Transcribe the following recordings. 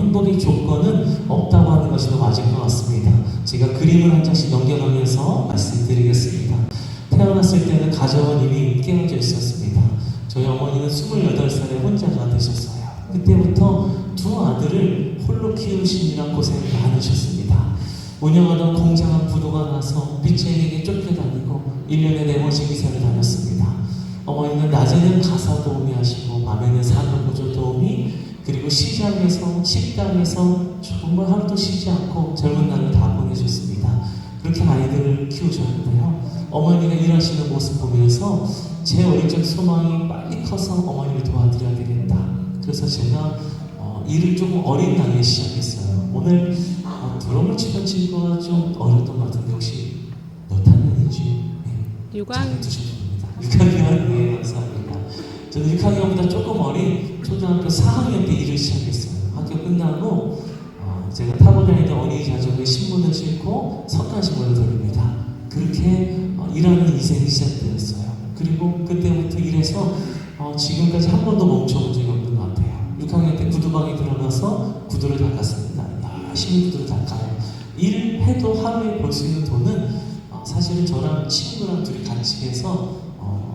행복의 조건은 없다고 하는 것이 더 맞을 것 같습니다. 제가 그림을 한 장씩 넘겨가면서 말씀드리겠습니다. 태어났을 때는 가정은 이미 깨어져 있었습니다. 저희 어머니는 28살에 혼자가 되셨어요. 그때부터 두 아들을 홀로 키우시느라 고생을 많으셨습니다. 운영하던 공장은 부도가 나서 빚쟁이에게 쫓겨다니고 1년에 4번씩 이사를 다녔습니다. 어머니는 낮에는 가사 도우미 하시고 밤에는 산후보조 도우미, 그리고 시장에서 식당에서 정말 하루도 쉬지 않고 젊은 날을 다 보내셨습니다. 그렇게 아이들을 키우셨는데요. 어머니가 일하시는 모습 보면서 제 어릴 적 소망이 빨리 커서 어머니를 도와드려야 되겠다. 그래서 제가 일을 조금 어린 나이에 시작했어요. 오늘 드럼을 치던 친구가 좀 어렸던 것 같은데 혹시 몇 학년인지? 네. 6학년. 6학년? 네, 감사합니다. 저는 6학년보다 조금 어린 초등학교 4학년 때 일을 시작했어요. 학교 끝나고 제가 타고 다니던 어린이 자전거에 신문을 싣고 석가시문을 돌립니다. 그렇게 일하는 인생이 시작되었어요. 그리고 그때부터 일해서 지금까지 한 번도 멈춰본 적이 없는 것 같아요. 6학년 때 구두방에 들어가서 구두를 닦았습니다. 열심히 구두를 닦아요. 일해도 하루에 벌 수 있는 돈은 사실은 저랑 친구랑 둘이 같이 해서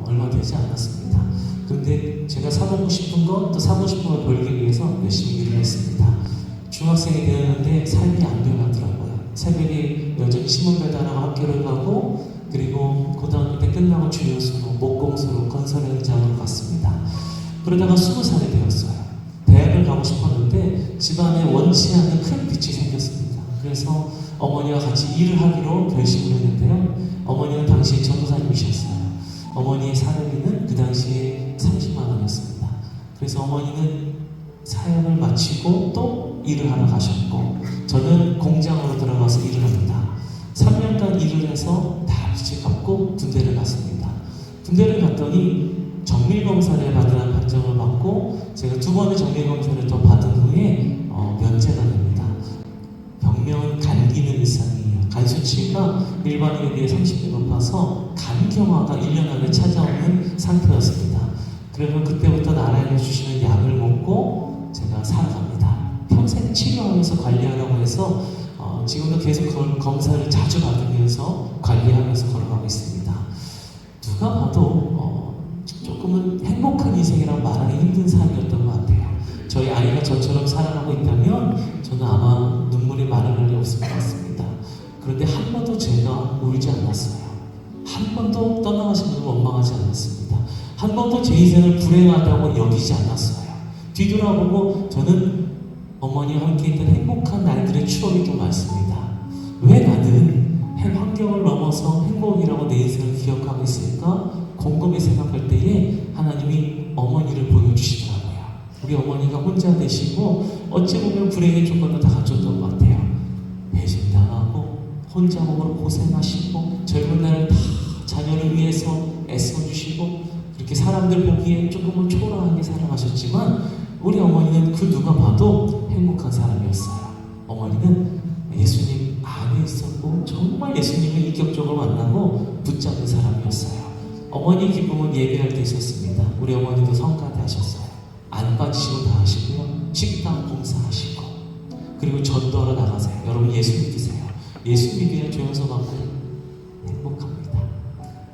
얼마 되지 않았습니다. 그런데 제가 사보고 싶은 것, 또 사고 싶은 걸 벌기 위해서 열심히 일을 했습니다. 중학생이 되었는데 삶이 안 변하더라고요. 새벽에 여전히 신문 배달하고 학교를 가고, 그리고 고등학교 때 끝나고 주유소로, 목공소로, 건설 현장으로 갔습니다. 그러다가 20살이 되었어요. 대학을 가고 싶었는데 집안에 원치 않는 큰 빚이 생겼습니다. 그래서 어머니와 같이 일을 하기로 결심을 했는데요. 어머니는 당시 전도사님이셨어요. 어머니의 사례비는 그 당시에 30만 원이었습니다. 그래서 어머니는 사역을 마치고 또 일을 하러 가셨고, 저는 공장으로 들어가서 일을 합니다. 3년간 일을 해서 다 빚을 갚고 군대를 갔습니다. 군대를 갔더니 정밀검사를 받으라는 판정을 받고, 제가 2번의 정밀검사를 더 받은 후에 면제가 됩니다. 병명은 간 기능 이상이에요. 간 수치가 일반인에 비해 30배 높아서 간경화가 1년 안에 찾아오는 상태였습니다. 그러면 그때부터 나라에서 주시는 약을 먹고 제가 살아갑니다. 평생 치료하면서 관리하라고 해서 지금도 계속 검사를 자주 받으면서 관리하면서 걸어가고 있습니다. 누가 봐도 조금은 행복한 인생이라고 말하기 힘든 삶이었던 것 같아요. 저희 아이가 저처럼 살아가고 있다면 저는 아마 눈물이 마를 날이 없을 것 같습니다. 그런데 한 번도 제가 울지 않았어요. 한 번도 떠나가신 분을 원망하지 않았습니다. 한 번도 제 인생을 불행하다고 여기지 않았어요. 뒤돌아보고 저는 어머니와 함께 있던 행복한 날들의 추억이 좀 많습니다. 왜 나는 환경을 넘어서 행복이라고 내 인생을 기억하고 있을까? 곰곰이 생각할 때에 하나님이 어머니를 보여주시더라고요. 우리 어머니가 혼자 되시고 어찌 보면 불행의 조건도 다 갖췄던 것 같아요. 배신당하고 혼자 몸으로 고생하시고 젊은 날을 다 자녀를 위해서 애써주시고, 그렇게 사람들 보기에 조금은 초라하게 살아가셨지만 우리 어머니는 그 누가 봐도 행복한 사람이었어요. 어머니는 예수님 안에 있었고 정말 예수님을 인격적으로 만나고 붙잡는 사람이었어요. 어머니 기쁨은 예배할 때 있었습니다. 우리 어머니도 성가대 하셨어요. 안 빠지시고 다 하시고요. 식당 봉사하시고, 그리고 전도하러 나가세요. 여러분 예수 믿으세요. 예수 믿으면 조용서 받고 행복합니다.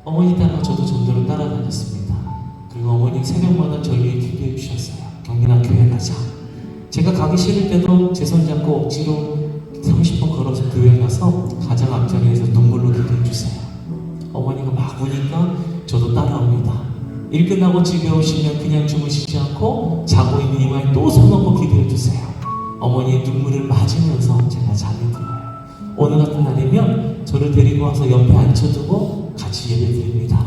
어머니 따라 저도 전도를 따라다녔습니다. 그리고 어머니 새벽마다 저를 위해 기도해 주셨어요. 경민아 교회 가자. 제가 가기 싫을 때도 제 손잡고 억지로 30분 걸어서 교회 가서 가장 앞자리에서 눈물로 기도해 주세요. 어머니가 막 우니까 저도 따라옵니다. 일 끝나고 집에 오시면 그냥 주무시지 않고 자고 있는 이마에 또 손 얹고 기도해 주세요. 어머니의 눈물을 맞으면서 제가 잠이 들어요. 어느 같은 날이면 저를 데리고 와서 옆에 앉혀두고 같이 예배 드립니다.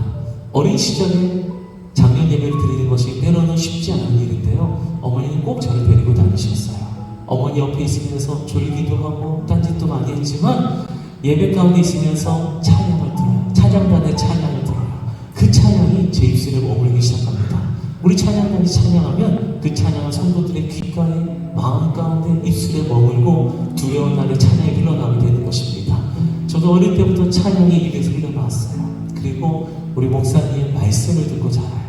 어린 시절에 작년 예배를 드리는 것이 때로는 쉽지 않은 일인데요. 어머니는 꼭 저를 데리고 다니셨어요. 어머니 옆에 있으면서 졸기도 하고 딴짓도 많이 했지만 예배 가운데 있으면서 찬양을 들어요. 찬양단의 찬양을 들어요. 그 찬양이 제 입술에 머물기 시작합니다. 우리 찬양단이 찬양하면 그 찬양은 성도들의 귓가에, 마음 가운데, 입술에 머물고 두려운 날에 찬양이 흘러나오게 되는 것입니다. 저도 어릴 때부터 찬양이 입에서 흘러나왔어요. 그리고 우리 목사님의 말씀을 듣고 자라요.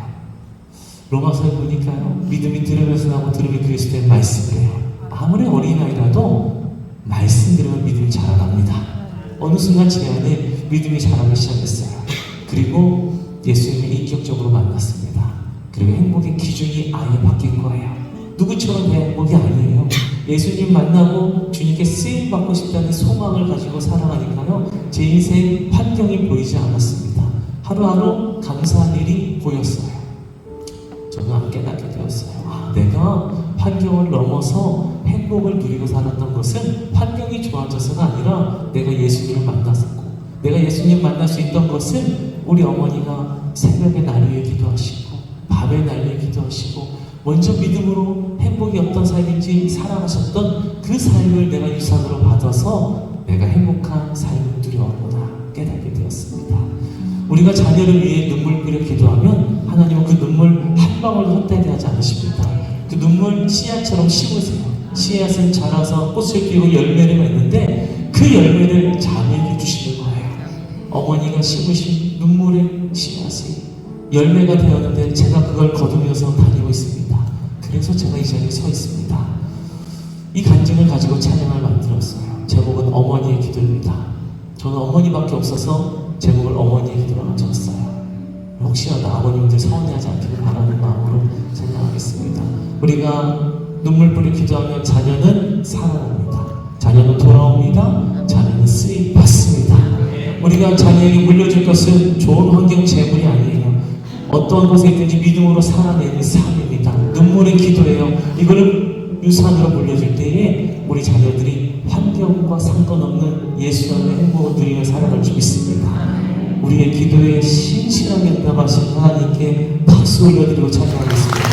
로마서에 보니까요, 믿음이 들으면서 나고 들음이 그리스도의 말씀이에요. 아무리 어린아이라도 말씀 들으면 믿음이 자라납니다. 어느 순간 제 안에 믿음이 자라기 시작했어요. 그리고 예수님을 인격적으로 만났습니다. 그리고 행복의 기준이 아예 바뀐 거예요. 누구처럼 내 행복이 아니에요. 예수님 만나고 주님께 쓰임받고 싶다는 소망을 가지고 살아가니까요, 제 인생 환경이 보이지 않았습니다. 하루하루 감사한 일이 보였어요. 저는 깨닫게 되었어요. 내가 환경을 넘어서 행복을 누리고 살았던 것은 환경이 좋아져서가 아니라 내가 예수님을 만났었고, 내가 예수님 만날 수 있던 것은 우리 어머니가 새벽에 날위에 기도하시고 밤에 날위에 기도하시고 먼저 믿음으로 행복이 어떤 삶인지 살아가셨던 그 삶을 내가 유산으로 받아서 내가 행복한 삶을 누려왔구나 깨닫게 되었습니다. 우리가 자녀를 위해 눈물 뿌려 기도하면 하나님은 그 눈물 한 방울도 헛되게 하지 않으십니다. 그 눈물 씨앗처럼 심으세요. 씨앗은 자라서 꽃을 피우고 열매를 맺는데 그 열매를 자녀에게 주시는 거예요. 어머니가 심으신 눈물의 씨앗이 열매가 되었는데 제가 그걸 거두면서 다니고 있습니다. 그래서 제가 이 자리에 서 있습니다. 이 간증을 가지고 찬양을 만들었어요. 제목은 어머니의 기도입니다. 저는 어머니밖에 없어서 제목을 어머니의 기도라고 적었어요. 혹시라도 아버님들 서운해하지 않기를 바라는 마음으로 찬양하겠습니다. 우리가 눈물 뿌려 기도하면 자녀는 살아납니다. 자녀는 돌아옵니다. 자녀는 쓰임 받습니다. 우리가 자녀에게 물려줄 것은 좋은 환경 재물이 아니에요. 어떠한 곳에 있든지 믿음으로 살아내는 삶입니다. 눈물의 기도예요. 이거를 유산으로 물려줄 때에 우리 자녀들이 환경과 상관없는 예수 안의 행복을 누리며 살아갈 수 있습니다. 우리의 기도에 신실하게 응답하신 하나님께 박수 올려드리고 찬양하겠습니다.